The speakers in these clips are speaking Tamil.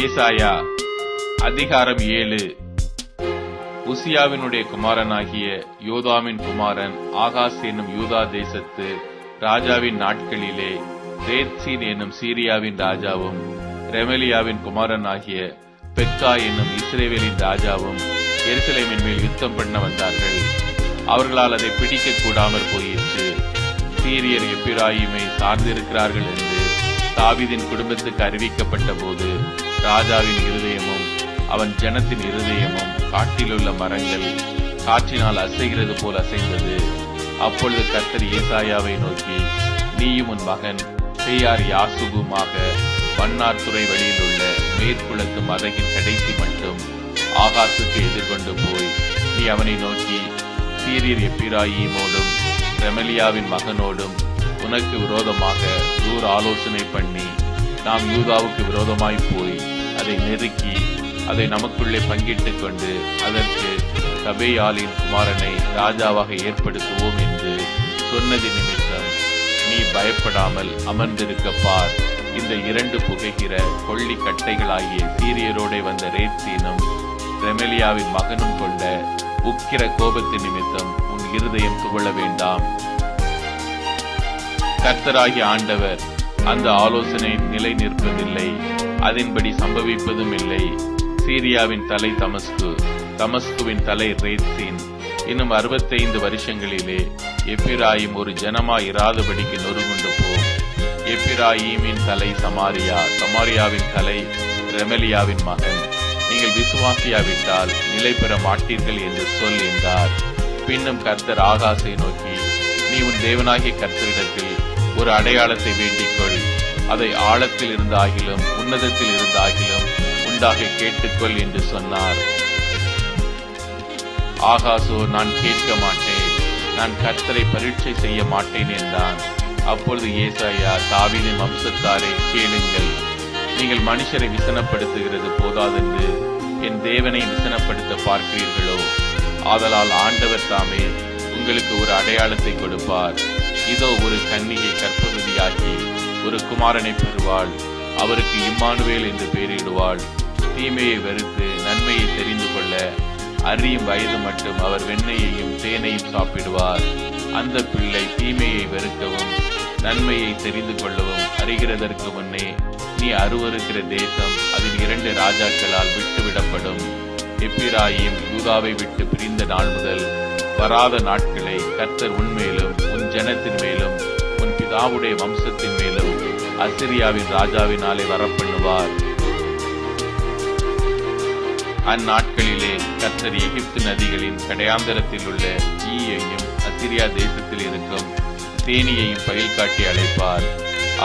ஏசாயா அதிகாரம் 7. உசியாவினுடைய குமாரனாகிய யோதாமின் குமாரன் ஆகாஸ் என்னும் யூதா தேசத்து ராஜாவின் நாட்களிலே ரேத்சீன் என்னும் சீரியாவின் ராஜாவும் ரெமலியாவின் குமாரனாகிய பெக்கா என்னும் இஸ்ரேவேலின் ராஜாவும் எருசலேமின் மேல் யுத்தம் பண்ண வந்தார்கள். அவர்களால் அதை பிடிக்க கூடாமற் போயிற்று. சீரியர் எப்பிராயிமை சார்ந்திருக்கிறார்கள் என்று தாவீதின் குடும்பத்துக்கு அறிவிக்கப்பட்ட போது ராஜாவின் இருதயமும் அவன் ஜனத்தின் இருதயமும் காட்டிலுள்ள மரங்கள் காற்றினால் அசைகிறது போல் அசைந்தது. அப்பொழுது கர்த்தர் ஏசாயாவை நோக்கி, நீயும் உன் மகன் பேயார் யாசுபுமாக வண்ணார்துறை வழியில் உள்ள மேற்குளத்து மதகின் கடைசி மட்டும் ஆகாசுக்கு எதிர்கொண்டு போய் நீ அவனை நோக்கி, சீரியர் எப்பிராயீமோடும் ரெமலியாவின் மகனோடும் உனக்கு விரோதமாக தூர ஆலோசனை பண்ணி நாம் யூதாவுக்கு விரோதமாய் போய் அதை நெருக்கி அதை நமக்குள்ளே பங்கிட்டுக் கொண்டு அதற்கு தபேயாலின் குமாரனை ராஜாவாக ஏற்படுத்துவோம் என்று சொன்னது நிமித்தம் நீ பயப்படாமல் அமர்ந்திருக்க பார். இந்த 2 புகைகிற கொள்ளி கட்டைகளாகிய சீரியரோட வந்த ரேத்சீனும் ரெமலியாவின் மகனும் கொண்ட உக்கிர கோபத்தின் நிமித்தம் உன் இருதயம் துவள வேண்டாம். கர்த்தராகிய ஆண்டவர் அந்த ஆலோசனை நிலை நிற்பதில்லை, அதன்படி சம்பவிப்பதும் இல்லை. சீரியாவின் தலை தமஸ்கு, தமஸ்குவின் தலை ரேத்சீன். இன்னும் 65 வருஷங்களிலே எப்பிராயிம் ஒரு ஜனமாய் இராதபடிக்கு நொறுங்குண்டு போம். எப்பிராயிமின் தலை சமாரியா, சமாரியாவின் தலை ரெமலியாவின் மகன். நீங்கள் விசுவாசியாவிட்டால் நிலை பெற மாட்டீர்கள் என்று சொல் என்றார். பின்னும் கர்த்தர் ஆகாசை நோக்கி, நீ உன் தேவனாகிய கர்த்தரிடத்தில் ஒரு அடையாளத்தை வேண்டிக்கொள், அதை ஆழத்தில் இருந்தாகிலும் உன்னதத்தில் இருந்தாகிலும் உண்டாக கேட்டுக்கொள் என்று சொன்னார். ஆகாசோ, நான் கேட்க மாட்டேன், நான் கர்த்தரை பரீட்சை செய்ய மாட்டேன் என்றான். அப்பொழுது ஏசாயா, தாவீதின் வம்சத்தாரே கேளுங்கள், நீங்கள் மனுஷரை விசனப்படுத்துகிறது போதாதென்று என் தேவனை விசனப்படுத்த பார்க்கிறீர்களோ? ஆதலால் ஆண்டவர் தாமே உங்களுக்கு ஒரு அடையாளத்தை கொடுப்பார். இதோ, ஒரு கன்னிகை கர்ப்பவதியாகி ஒரு குமாரனை பெறுவாள், அவருக்கு இம்மானுவேல் என்று பெயரிடுவாள். தீமையை வெறுத்து நன்மையை தெரிந்து கொள்ள அறியும் வயது மட்டும் அவர் வெண்ணெயையும் தேனையும் சாப்பிடுவார். அந்த பிள்ளை தீமையை வெறுக்கவும் நன்மையை தெரிந்து கொள்ளவும் அறிகிறதற்கு முன்னே நீ அருவருக்கிற தேசம் அதன் 2 ராஜாக்களால் விட்டுவிடப்படும். எப்பிராயிம் யூதாவை விட்டு பிரிந்த நாள் முதல் வராத நாட்களை கர்த்தர் உன்மேலும் உன் ஜனத்தின் மேலும் உன் பிதாவுடைய வம்சத்தின் மேலும் அசிரியாவின் ராஜாவினாலே வரப்பண்ணுவார். அந்நாட்களிலே கர்த்தர் எகிப்து நதிகளின் கடையாந்தரத்தில் உள்ள ஈயையும் அசிரியா தேசத்தில் இருக்கும் தேனியையும் பயில் காட்டி அழைப்பார்.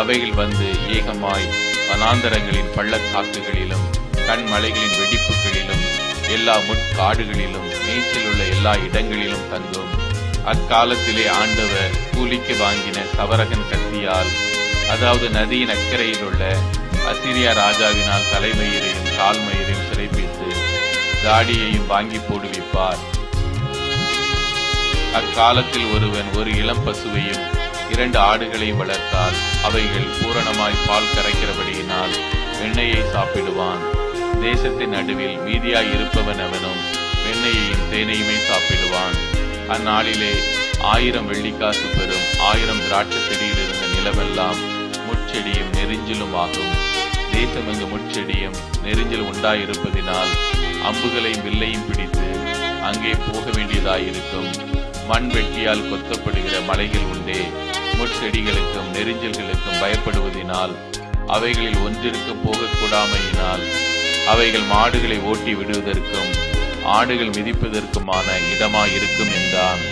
அவைகள் வந்து ஏகமாய் வனாந்தரங்களின் பள்ளத்தாக்குகளிலும் கண்மலைகளின் வெடிப்புகளிலும் எல்லா முட்காடுகளிலும் மேய்ச்சல் உள்ள எல்லா இடங்களிலும் தங்கும். அக்காலத்திலே ஆண்டவர் கூலிக்கு வாங்கின சவரகன் கத்தியால், அதாவது நதியின் அக்கறையில் உள்ள அசிரியா ராஜாவினால் தலைமயிரையும் கால்மயிரையும் சிறைப்பித்து தாடியையும் வாங்கி போடுவிப்பார். அக்காலத்தில் ஒருவன் ஒரு இளம் பசுவையும் 2 ஆடுகளையும் வளர்த்தால் அவைகள் பூரணமாய் பால் கரைக்கிறபடியினால் வெண்ணெயை சாப்பிடுவான். தேசத்தின் நடுவில் மீதியாய் இருப்பவன் அவனும் வெண்ணெயையும் தேனையுமே சாப்பிடுவான். அந்நாளிலே 1000 வெள்ளிக்காசு பெறும் 1000 திராட்சை செடியில் இருந்த நிலமெல்லாம் முட்செடியும் நெரிஞ்சிலும் ஆகும். தேசமெங்கு முட்செடியும் நெரிஞ்சில் உண்டாயிருப்பதினால் அம்புகளையும் வில்லையும் பிடித்து அங்கே போக வேண்டியதாயிருக்கும். மண் வெட்டியால் கொத்தப்படுகிற மலைகள் உண்டே. முட்செடிகளுக்கும் நெரிஞ்சல்களுக்கும் பயப்படுவதினால் அவைகளில் ஒன்றிற்கு போகக்கூடாமையினால் அவைகள் மாடுகளை ஓட்டி விடுவதற்கும் ஆடுகள் மிதிப்பதற்குமான இடமாயிருக்கும் என்றான்.